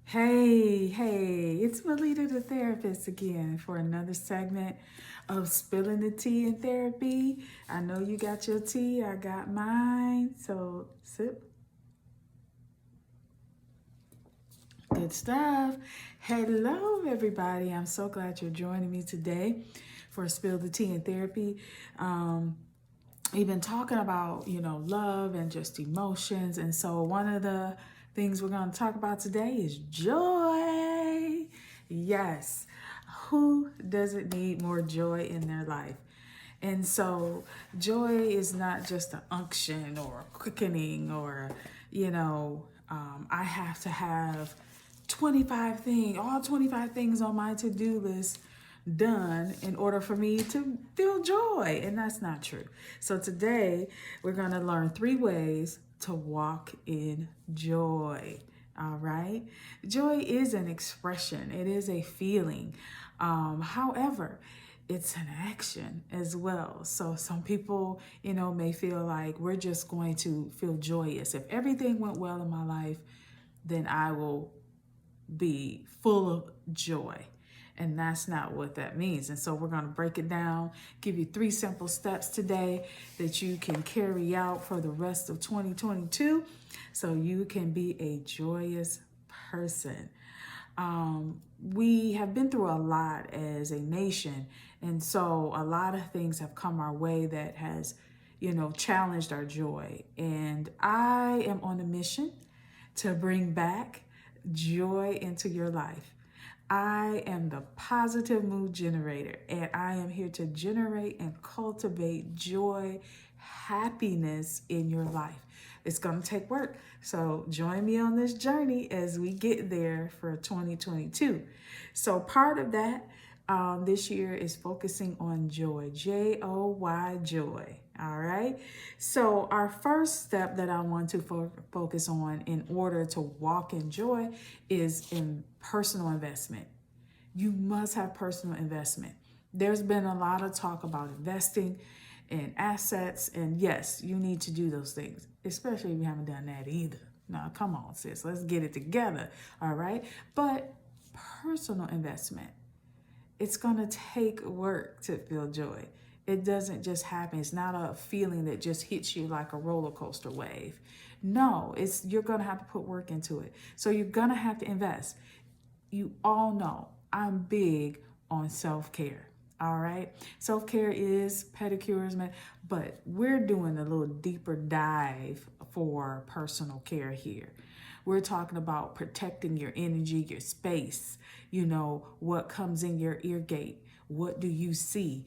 Hey, it's Melita the therapist again for another segment of Spilling the Tea in Therapy. I know you got your tea, I got mine. So sip. Good stuff. Hello, everybody. I'm so glad you're joining me today for Spill the Tea in Therapy. Um, we've been talking about, love and just emotions. And so one of the things we're going to talk about today is joy. Yes. Who doesn't need more joy in their life? And so joy is not just an unction or a quickening or, I have to have 25 things, all 25 things on my to-do list done in order for me to feel joy. And that's not true. So today we're going to learn 3 ways to walk in joy. All right. Joy is an expression. It is a feeling. However, it's an action as well. So some people, may feel like we're just going to feel joyous. If everything went well in my life, then I will be full of joy. And that's not what that means. And so we're going to break it down, give you 3 simple steps today that you can carry out for the rest of 2022 so you can be a joyous person. We have been through a lot as a nation. And so a lot of things have come our way that has, challenged our joy. And I am on a mission to bring back joy into your life. I am the positive mood generator, and I am here to generate and cultivate joy, happiness in your life. It's going to take work. So join me on this journey as we get there for 2022. So part of that this year is focusing on joy, Joy, joy. All right. So our first step that I want to focus on in order to walk in joy is in personal investment. You must have personal investment. There's been a lot of talk about investing in assets, and yes, you need to do those things, especially if you haven't done that either. Now, come on, sis, let's get it together. All right. But personal investment, it's going to take work to feel joy. It doesn't just happen. It's not a feeling that just hits you like a roller coaster wave. No, you're going to have to put work into it. So you're going to have to invest. You all know I'm big on self-care. All right. Self-care is pedicures, but we're doing a little deeper dive for personal care here. We're talking about protecting your energy, your space, what comes in your ear gate. What do you see?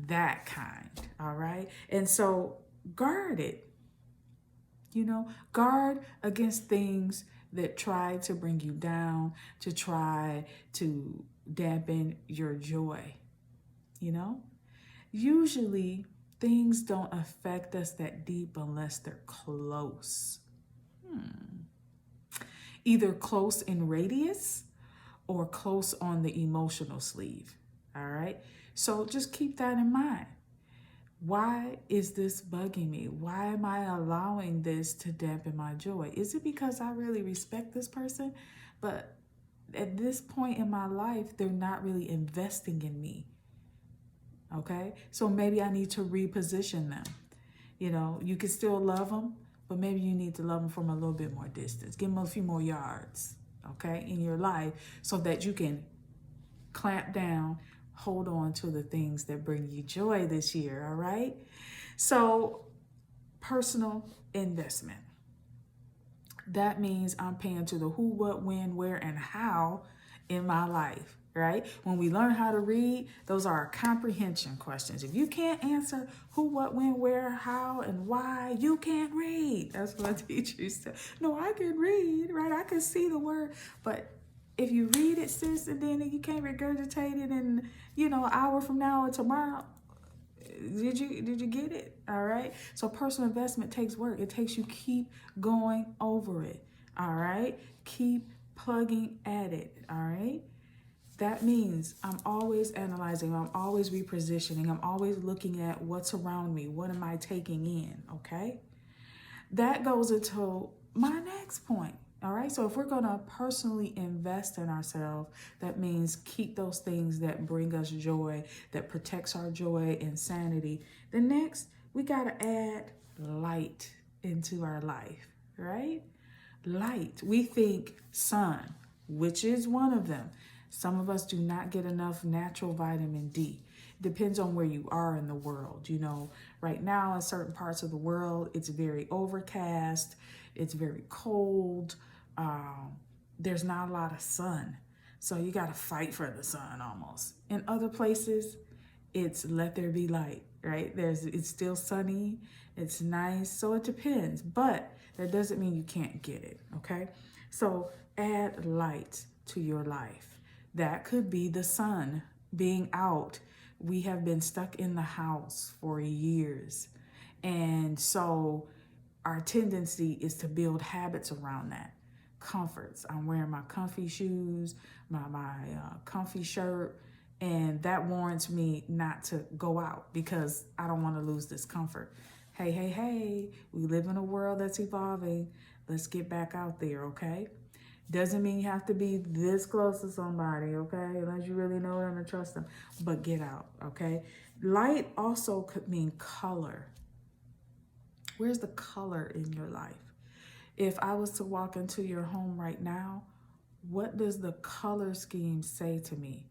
That kind. All right. And so guard it, guard against things that try to bring you down, to try to dampen your joy. Usually things don't affect us that deep unless they're close. Either close in radius or close on the emotional sleeve. All right. So just keep that in mind. Why is this bugging me? Why am I allowing this to dampen my joy? Is it because I really respect this person, but at this point in my life, they're not really investing in me? Okay. So maybe I need to reposition them. You can still love them, but maybe you need to love them from a little bit more distance. Give them a few more yards, okay, in your life so that you can clamp down, hold on to the things that bring you joy this year, all right? So, personal investment. That means I'm paying to the who, what, when, where, and how in my life, right? When we learn how to read, those are our comprehension questions. If you can't answer who, what, when, where, how, and why, you can't read. That's what teachers say. No, I can read, right? I can see the word, but if you read it, sis, and then you can't regurgitate it in, an hour from now or tomorrow, did you get it? All right. So personal investment takes work. It takes you keep going over it. All right. Keep plugging at it. All right. That means I'm always analyzing. I'm always repositioning. I'm always looking at what's around me. What am I taking in? Okay. That goes into my next point. All right. So if we're going to personally invest in ourselves, that means keep those things that bring us joy, that protects our joy and sanity. The next, we got to add light into our life, right? Light. We think sun, which is one of them. Some of us do not get enough natural vitamin D. Depends on where you are in the world. You know, right now in certain parts of the world, it's very overcast. It's very cold. There's not a lot of sun. So you got to fight for the sun almost. In other places, it's let there be light, right? It's still sunny. It's nice. So it depends. But that doesn't mean you can't get it, okay? So add light to your life. That could be the sun being out. We have been stuck in the house for years. And so our tendency is to build habits around that. Comforts. I'm wearing my comfy shoes, my comfy shirt, and that warrants me not to go out because I don't want to lose this comfort. Hey, we live in a world that's evolving. Let's get back out there, okay? Doesn't mean you have to be this close to somebody, okay? Unless you really know them and trust them. But get out, okay? Light also could mean color. Where's the color in your life? If I was to walk into your home right now, what does the color scheme say to me?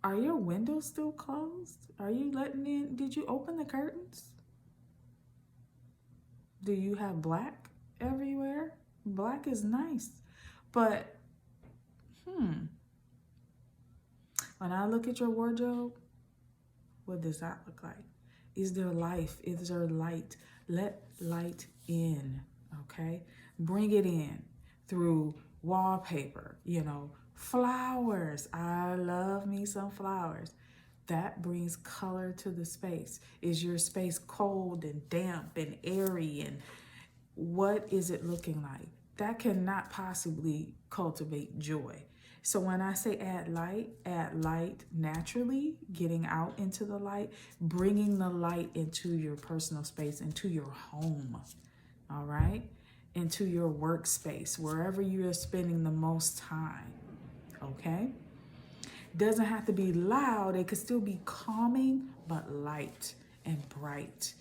Are your windows still closed? Are you letting in? Did you open the curtains? Do you have black everywhere? Black is nice. But, when I look at your wardrobe, what does that look like? Is there life? Is there light? Let light in, okay? Bring it in through wallpaper, flowers. I love me some flowers. That brings color to the space. Is your space cold and damp and airy? And what is it looking like? That cannot possibly cultivate joy. So when I say add light naturally, getting out into the light, bringing the light into your personal space, into your home, all right? Into your workspace, wherever you are spending the most time, okay? Doesn't have to be loud. It could still be calming, but light and bright.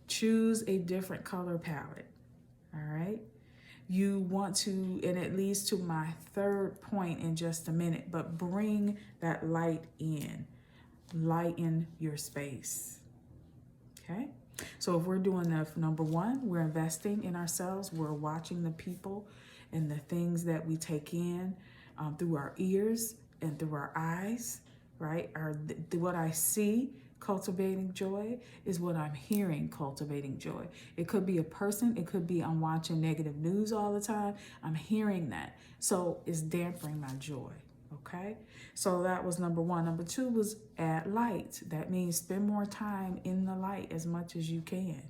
Choose a different color palette, all right? You want to, and it leads to my third point in just a minute, but bring that light in. Lighten your space, okay? So if we're doing the number one, we're investing in ourselves. We're watching the people and the things that we take in through our ears and through our eyes, right? What I see cultivating joy is what I'm hearing cultivating joy. It could be a person. It could be I'm watching negative news all the time. I'm hearing that. So it's dampening my joy. Okay, so that was number one. Number two was add light. That means spend more time in the light as much as you can.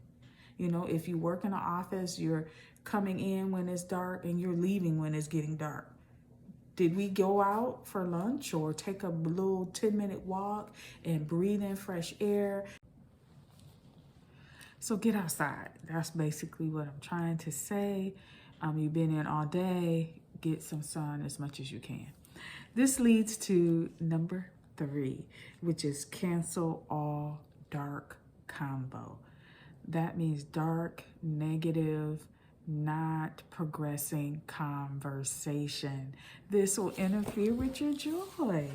If you work in an office, you're coming in when it's dark and you're leaving when it's getting dark. Did we go out for lunch or take a little 10-minute walk and breathe in fresh air? So get outside. That's basically what I'm trying to say. You've been in all day. Get some sun as much as you can. This leads to number 3, which is cancel all dark combo. That means dark, negative, not progressing conversation. This will interfere with your joy.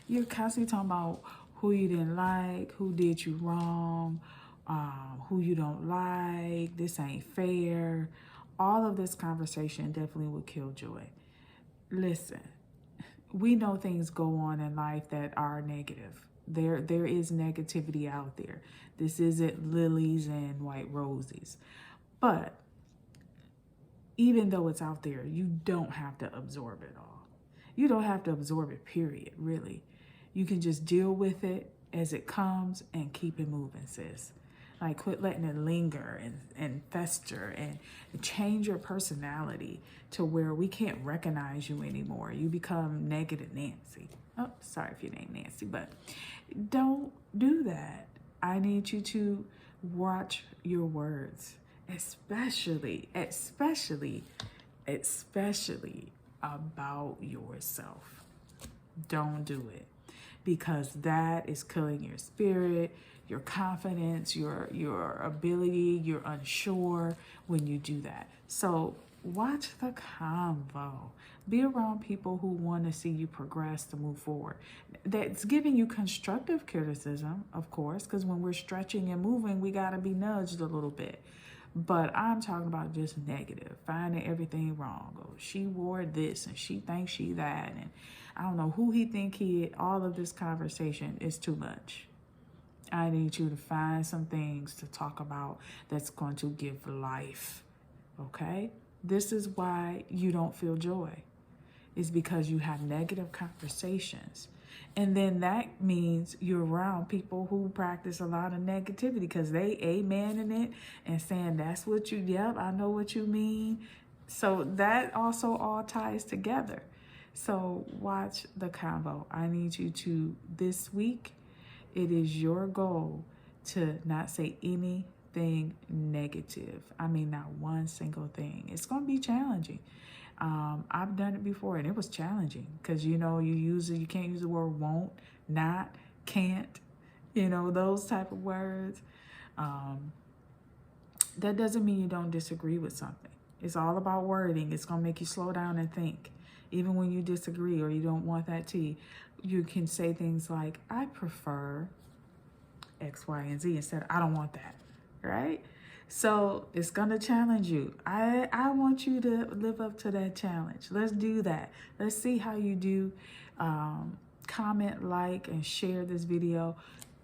You're constantly talking about who you didn't like, who did you wrong, who you don't like, this ain't fair. All of this conversation definitely will kill joy. Listen. We know things go on in life that are negative. There is negativity out there. This isn't lilies and white roses. But even though it's out there, you don't have to absorb it all. You don't have to absorb it, period, really. You can just deal with it as it comes and keep it moving, sis. Like, quit letting it linger and fester and change your personality to where we can't recognize you anymore. You become negative Nancy. Oh, sorry if your name Nancy, but don't do that. I need you to watch your words, especially especially about yourself. Don't do it, because that is killing your spirit, your confidence, your ability. You're unsure when you do that. So watch the convo. Be around people who want to see you progress to move forward. That's giving you constructive criticism, of course, because when we're stretching and moving, we got to be nudged a little bit. But I'm talking about just negative, finding everything wrong. Oh, she wore this and she thinks she that, and I don't know who he think he is. All of this conversation is too much. I need you to find some things to talk about that's going to give life, okay? This is why you don't feel joy. It's because you have negative conversations. And then that means you're around people who practice a lot of negativity because they amening it and saying, that's what you, yep, I know what you mean. So that also all ties together. So watch the convo. I need you to, this week, it is your goal to not say anything negative. I mean, not one single thing. It's going to be challenging. I've done it before and it was challenging because, you can't use the word won't, not, can't, those type of words. That doesn't mean you don't disagree with something. It's all about wording. It's going to make you slow down and think. Even when you disagree or you don't want that tea, you can say things like, I prefer X, Y, and Z instead of I don't want that, right? So it's going to challenge you. I want you to live up to that challenge. Let's do that. Let's see how you do. Comment, like, and share this video.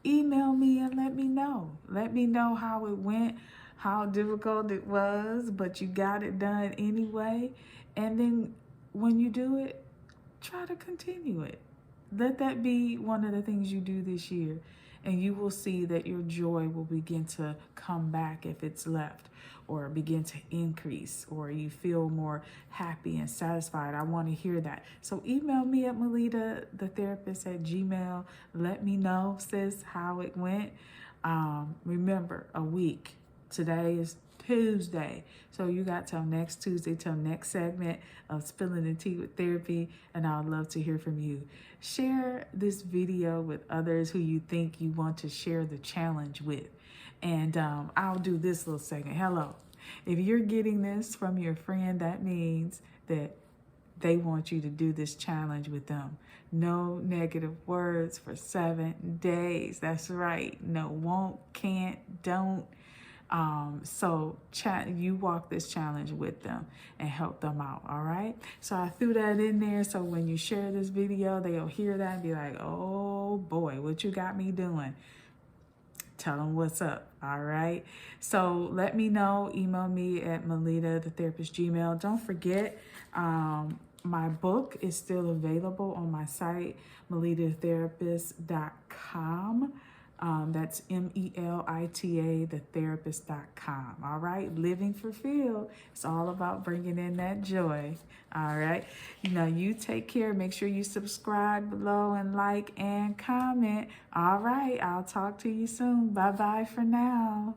Email me and let me know. Let me know how it went, how difficult it was, but you got it done anyway. And then when you do it, try to continue it. Let that be one of the things you do this year. And you will see that your joy will begin to come back if it's left, or begin to increase, or you feel more happy and satisfied. I want to hear that. So email me at melittathetherapist@gmail. Let me know, sis, how it went. Remember, a week. Today is Tuesday. So you got till next Tuesday, till next segment of Spilling the Tea with Therapy, and I'd love to hear from you. Share this video with others who you think you want to share the challenge with. And I'll do this little segment. Hello. If you're getting this from your friend, that means that they want you to do this challenge with them. No negative words for 7 days. That's right. No won't, can't, don't. So you walk this challenge with them and help them out. All right. So I threw that in there. So when you share this video, they'll hear that and be like, oh boy, what you got me doing? Tell them what's up. All right. So let me know. Email me at melittathetherapist@gmail. Don't forget, my book is still available on my site, melittathetherapist.com. That's MELITA, thetherapist.com. All right. Living Fulfilled. It's all about bringing in that joy. All right. You take care. Make sure you subscribe below and like and comment. All right. I'll talk to you soon. Bye-bye for now.